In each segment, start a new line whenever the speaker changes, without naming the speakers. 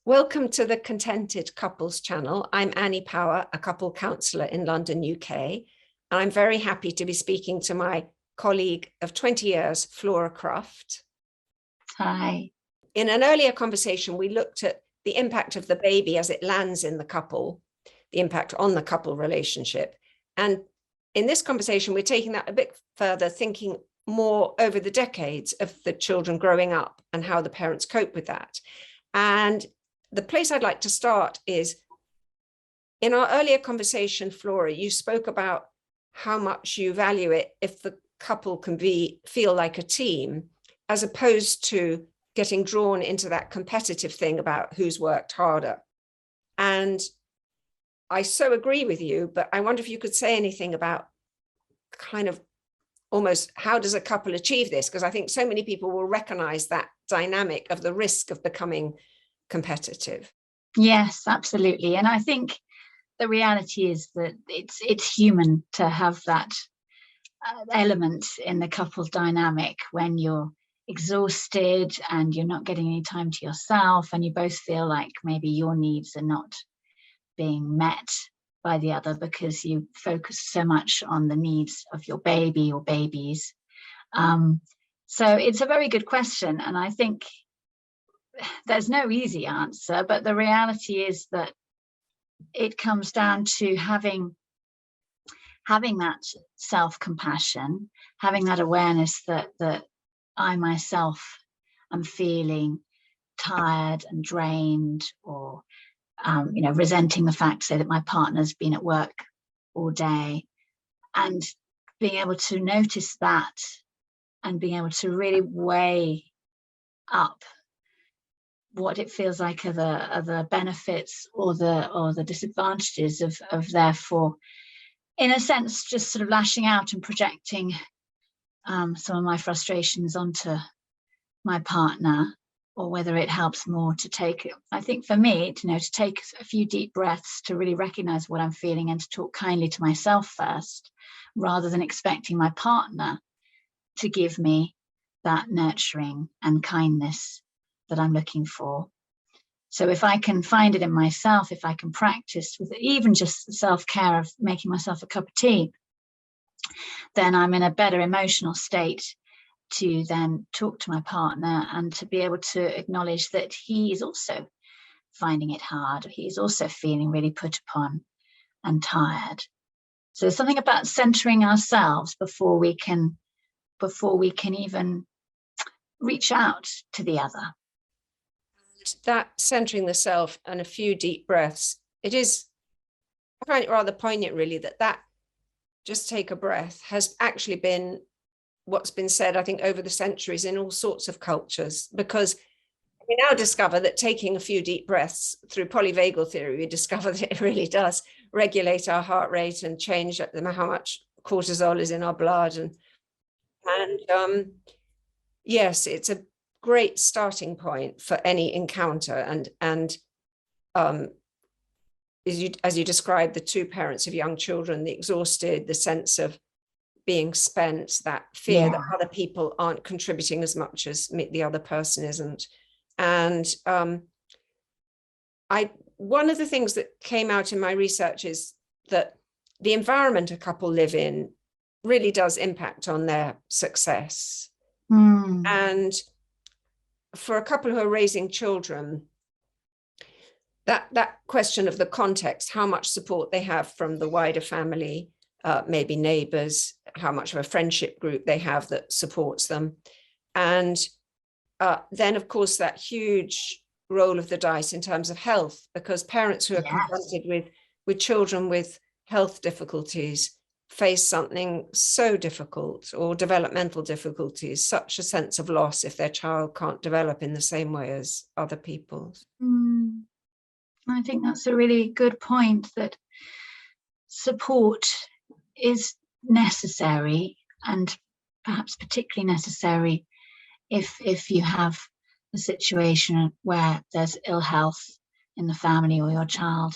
Welcome to the Contented Couples channel. I'm Annie Power, a couple counsellor in London, UK, and I'm very happy to be speaking to my colleague of 20 years, Flora Croft.
Hi.
In an earlier conversation, we looked at the impact of the baby as it lands in the couple, the impact on the couple relationship. And in this conversation, we're taking that a bit further, thinking more over the decades of the children growing up and how the parents cope with that. And the place I'd like to start is, in our earlier conversation, Flora, you spoke about how much you value it if the couple can feel like a team, as opposed to getting drawn into that competitive thing about who's worked harder. And I so agree with you, but I wonder if you could say anything about kind of almost how does a couple achieve this? Because I think so many people will recognize that dynamic of the risk of becoming competitive.
Yes, absolutely. And I think the reality is that it's human to have that element in the couple dynamic when you're exhausted and you're not getting any time to yourself, and you both feel like maybe your needs are not being met by the other because you focus so much on the needs of your baby or babies. So it's a very good question, and I think there's no easy answer, but the reality is that it comes down to having that self-compassion, having that awareness that I myself am feeling tired and drained, or resenting the fact, say, that my partner's been at work all day, and being able to notice that and being able to really weigh up what it feels like are the benefits or the disadvantages of therefore, in a sense, just sort of lashing out and projecting some of my frustrations onto my partner, or whether it helps more to take, I think for me, to take a few deep breaths to really recognize what I'm feeling and to talk kindly to myself first, rather than expecting my partner to give me that nurturing and kindness that I'm looking for. So if I can find it in myself, if I can practice with even just the self-care of making myself a cup of tea, then I'm in a better emotional state to then talk to my partner and to be able to acknowledge that he is also finding it hard. He's also feeling really put upon and tired. So there's something about centering ourselves before we can even reach out to the other.
That centering the self and a few deep breaths, I find it rather poignant, really, that just take a breath has actually been what's been said, I think, over the centuries in all sorts of cultures, because we now discover that taking a few deep breaths through polyvagal theory, we discover that it really does regulate our heart rate and change how much cortisol is in our blood. And yes, it's a great starting point for any encounter. And as you described, the two parents of young children, the exhausted, the sense of being spent, that fear that other people aren't contributing as much as the other person isn't. And one of the things that came out in my research is that the environment a couple live in really does impact on their success. And for a couple who are raising children, that question of the context, how much support they have from the wider family, maybe neighbors, how much of a friendship group they have that supports them. And then, of course, that huge roll of the dice in terms of health, because parents who are confronted with children with health difficulties face something so difficult, or developmental difficulties, such a sense of loss if their child can't develop in the same way as other people's.
I think that's a really good point, that support is necessary, and perhaps particularly necessary if you have a situation where there's ill health in the family, or your child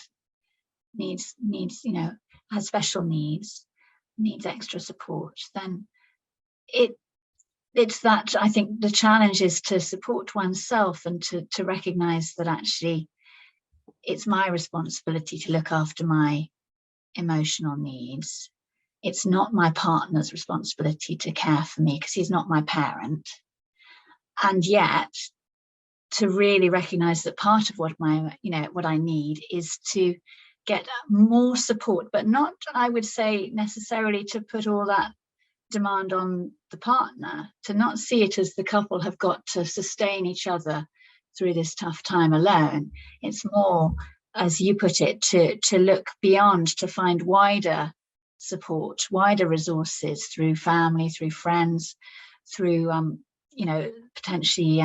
needs has special needs extra support. Then it's that, I think the challenge is to support oneself and to recognize that actually it's my responsibility to look after my emotional needs. It's not my partner's responsibility to care for me because he's not my parent. And yet, to really recognize that part of what I need is to get more support, but not, I would say, necessarily to put all that demand on the partner, to not see it as the couple have got to sustain each other through this tough time alone. It's more, as you put it, to look beyond, to find wider support, wider resources through family, through friends, through potentially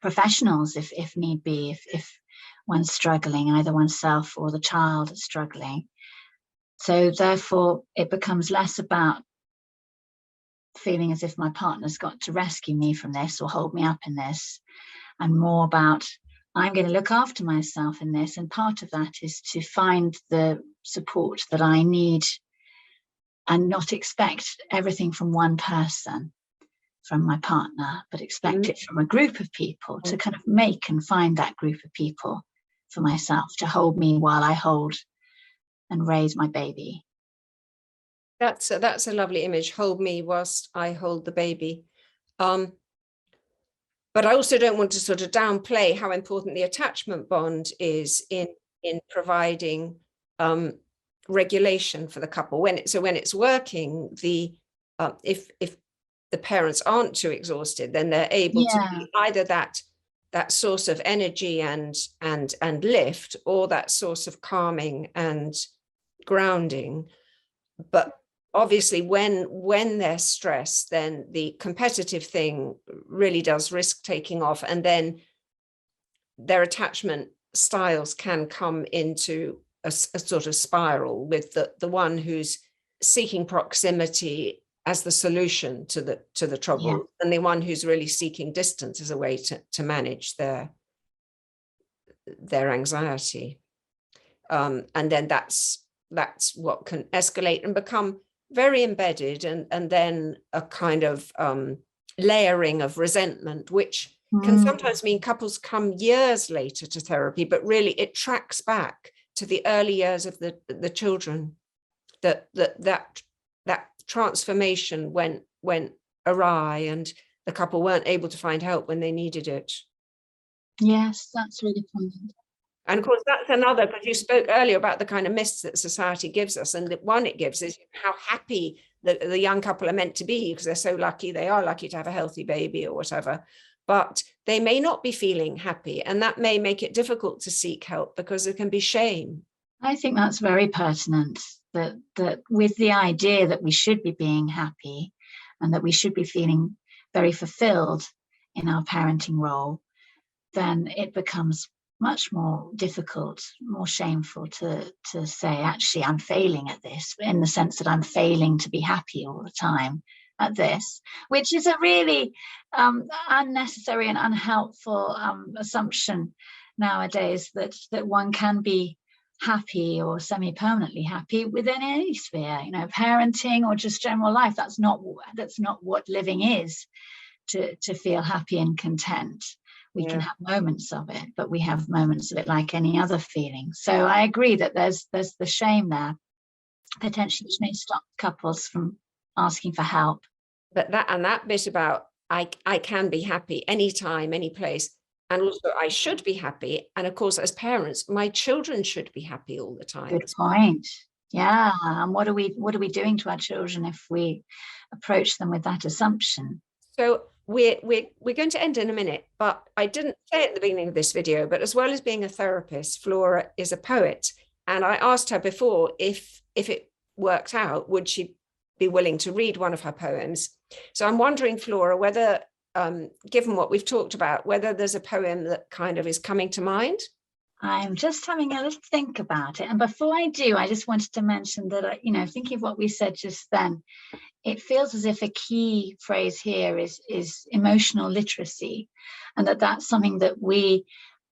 professionals if need be, if one's struggling, either oneself or the child is struggling. So therefore it becomes less about feeling as if my partner's got to rescue me from this or hold me up in this, and more about, I'm going to look after myself in this. And part of that is to find the support that I need and not expect everything from one person, from my partner, but expect it from a group of people, to kind of make and find that group of people for myself to hold me while I hold and raise my baby.
That's a lovely image. Hold me whilst I hold the baby. But I also don't want to sort of downplay how important the attachment bond is in providing regulation for the couple. When it's working, if the parents aren't too exhausted, then they're able to be either that source of energy and lift, or that source of calming and grounding. But obviously when they're stressed, then the competitive thing really does risk taking off, and then their attachment styles can come into a sort of spiral, with the one who's seeking proximity as the solution to the trouble, and the one who's really seeking distance as a way to manage their anxiety. And then that's what can escalate and become very embedded, and then a kind of layering of resentment, which can sometimes mean couples come years later to therapy, but really it tracks back to the early years of the children, that transformation went awry and the couple weren't able to find help when they needed it.
Yes, that's really important.
And of course, that's another, because you spoke earlier about the kind of myths that society gives us. And the one it gives is how happy the young couple are meant to be, because they're so lucky, they are lucky to have a healthy baby or whatever. But they may not be feeling happy. And that may make it difficult to seek help because there can be shame.
I think that's very pertinent, that with the idea that we should be being happy and that we should be feeling very fulfilled in our parenting role, then it becomes much more difficult, more shameful to say, actually, I'm failing at this, in the sense that I'm failing to be happy all the time at this, which is a really unnecessary and unhelpful assumption nowadays, that one can be happy or semi-permanently happy within any sphere, parenting or just general life. That's not what living is, to feel happy and content. We can have moments of it, but we have moments of it like any other feeling. So I agree that there's the shame there, potentially, which may stop couples from asking for help.
But that bit about I can be happy anytime, any place, and also I should be happy. And of course, as parents, my children should be happy all the time.
Good point. Yeah. And what are we doing to our children if we approach them with that assumption?
So we're going to end in a minute, but I didn't say at the beginning of this video, but as well as being a therapist, Flora is a poet. And I asked her before if it worked out, would she be willing to read one of her poems? So I'm wondering, Flora, whether, given what we've talked about, whether there's a poem that kind of is coming to mind.
I'm just having a little think about it. And before I do, I just wanted to mention that, thinking of what we said just then, it feels as if a key phrase here is emotional literacy, and that's something that we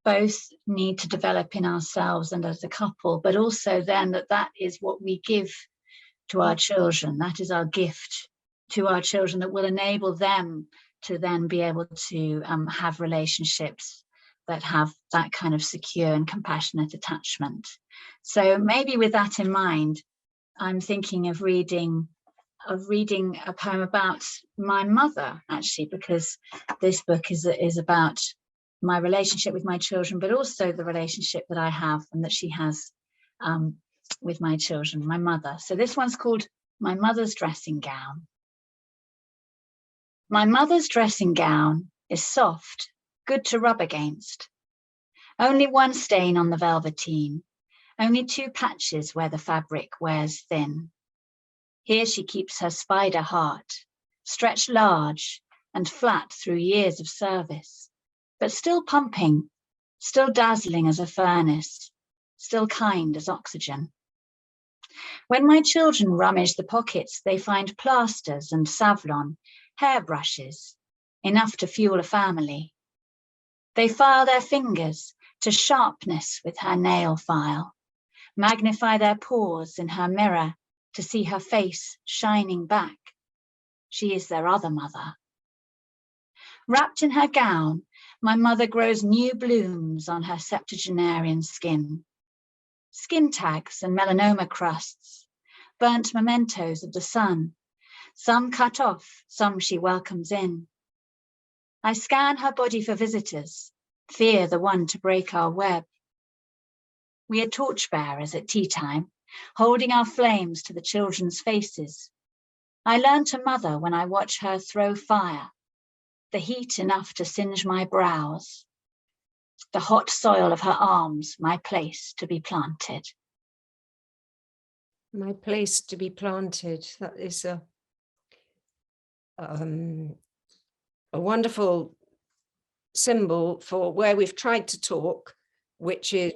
both need to develop in ourselves and as a couple, but also then that is what we give to our children. That is our gift to our children that will enable them to then be able to have relationships that have that kind of secure and compassionate attachment. So maybe with that in mind, I'm thinking of reading a poem about my mother, actually, because this book is about my relationship with my children, but also the relationship that I have and that she has with my children, my mother. So this one's called My Mother's Dressing Gown. My mother's dressing gown is soft, good to rub against. Only one stain on the velveteen, only 2 patches where the fabric wears thin. Here she keeps her spider heart, stretched large and flat through years of service, but still pumping, still dazzling as a furnace, still kind as oxygen. When my children rummage the pockets, they find plasters and Savlon, hairbrushes, enough to fuel a family. They file their fingers to sharpness with her nail file, magnify their pores in her mirror to see her face shining back. She is their other mother. Wrapped in her gown, my mother grows new blooms on her septuagenarian skin. Skin tags and melanoma crusts, burnt mementos of the sun, some cut off, some she welcomes in. I scan her body for visitors, fear the one to break our web. We are torchbearers at tea time, holding our flames to the children's faces. I learn to mother when I watch her throw fire, the heat enough to singe my brows, the hot soil of her arms, my place to be planted.
My place to be planted. That is a wonderful symbol for where we've tried to talk, which is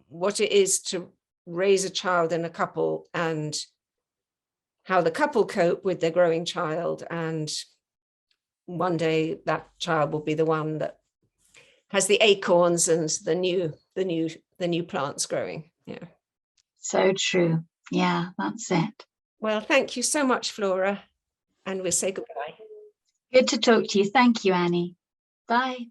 what it is to raise a child in a couple and how the couple cope with their growing child. And one day that child will be the one that has the acorns and the new plants growing. Yeah.
So true. Yeah, that's it.
Well, thank you so much, Flora. And we'll say goodbye.
Good to talk to you. Thank you, Annie. Bye.